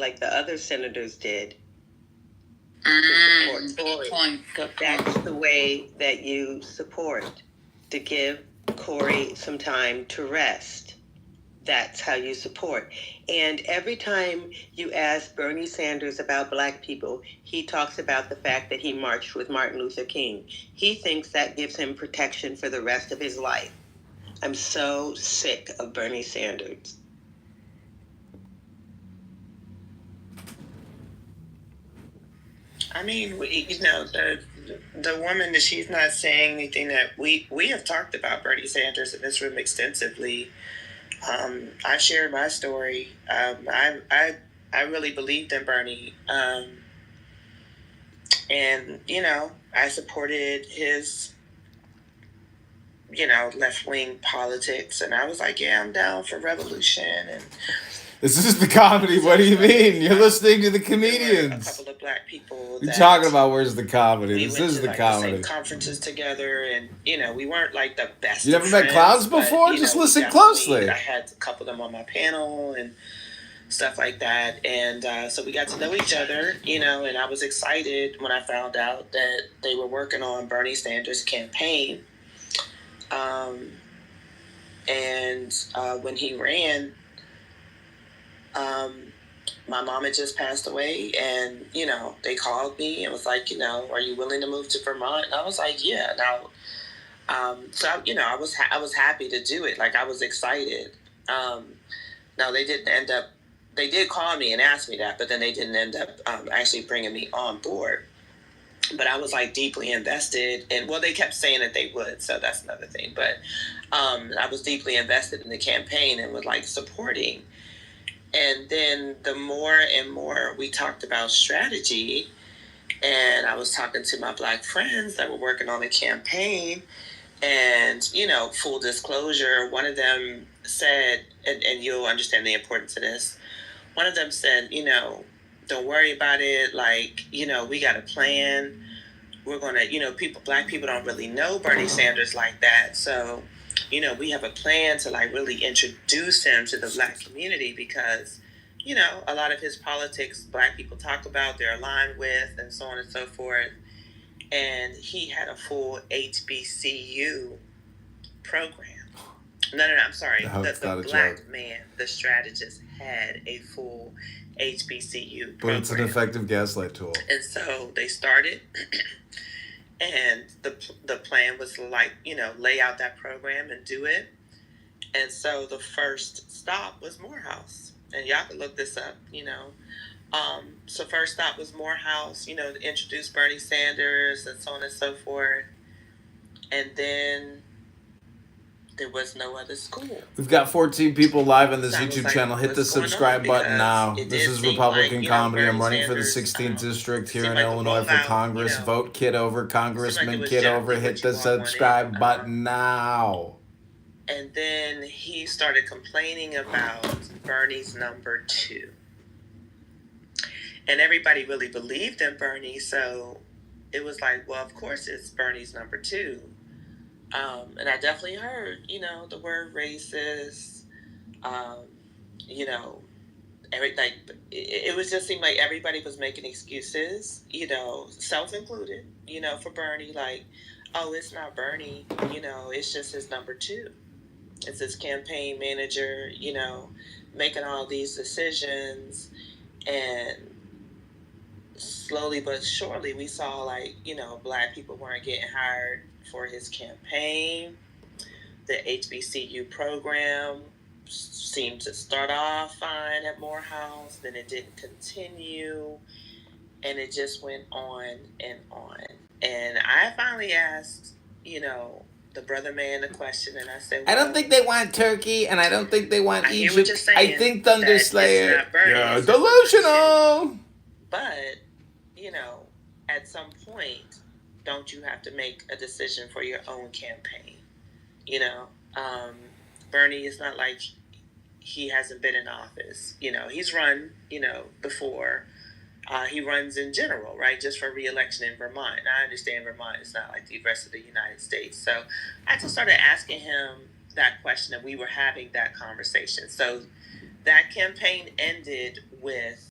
like the other senators did to support Tory. So that's the way that you support, to give Corey some time to rest. That's how you support. And every time you ask Bernie Sanders about Black people, he talks about the fact that he marched with Martin Luther King. He thinks that gives him protection for the rest of his life. I'm so sick of Bernie Sanders. I mean, the woman, that she's not saying anything that we have talked about Bernie Sanders in this room extensively. I shared my story. I really believed in Bernie, and I supported his left wing politics, and I was like, yeah, I'm down for revolution. And this is the comedy. What do you mean? You're listening to the comedians. A couple of Black people. You're talking about where's the comedy? This is the comedy. The same conferences together, and we weren't like the best. You never met clowns before? Just listen closely. I had a couple of them on my panel and stuff like that, and so we got to know each other, and I was excited when I found out that they were working on Bernie Sanders' campaign. When he ran, my mom had just passed away, and they called me and was like, are you willing to move to Vermont? And I was like, yeah. Now, so I was happy to do it. Like, I was excited. Now they didn't end up. They did call me and ask me that, but then they didn't end up actually bringing me on board. But I was like deeply invested, and well, they kept saying that they would, so that's another thing. But I was deeply invested in the campaign and was like supporting. And then the more and more we talked about strategy, and I was talking to my Black friends that were working on the campaign, and full disclosure, one of them said, and you'll understand the importance of this. One of them said, don't worry about it. Like, we got a plan. We're going to, Black people don't really know Bernie Sanders like that. So, we have a plan to like really introduce him to the Black community because, a lot of his politics Black people talk about, they're aligned with, and so on and so forth. And he had a full HBCU program. No, I'm sorry. The Black man, the strategist, had a full HBCU program. But it's an effective gaslight tool. And so they started, and the plan was to lay out that program and do it. And so the first stop was Morehouse. And y'all can look this up, So first stop was Morehouse, to introduce Bernie Sanders and so on and so forth. And then there was no other school. We've got 14 people live on this YouTube channel. Hit the subscribe button now. This is Republican Comedy. I'm running for the 16th district here in Illinois for Congress. Vote Kitover, Congressman Kitover. Hit the subscribe button now. And then he started complaining about Bernie's number 2. And everybody really believed in Bernie, so it was like, well, of course it's Bernie's number 2. And I definitely heard, the word racist, it was just seemed like everybody was making excuses, self-included, for Bernie, like, oh, it's not Bernie, it's just his number 2. It's his campaign manager, making all these decisions. And slowly but surely we saw Black people weren't getting hired for his campaign. The HBCU program seemed to start off fine at Morehouse, then it didn't continue, and it just went on and on. And I finally asked, the brother man the question, and I said, well, I don't think they want Turkey, and I don't think they want Egypt. I think Thunder Slayer. You're delusional. But, at some point, don't you have to make a decision for your own campaign? Bernie is not like he hasn't been in office. He's run, before. He runs in general, right? Just for re-election in Vermont. And I understand Vermont is not like the rest of the United States. So I just started asking him that question, and we were having that conversation. So that campaign ended with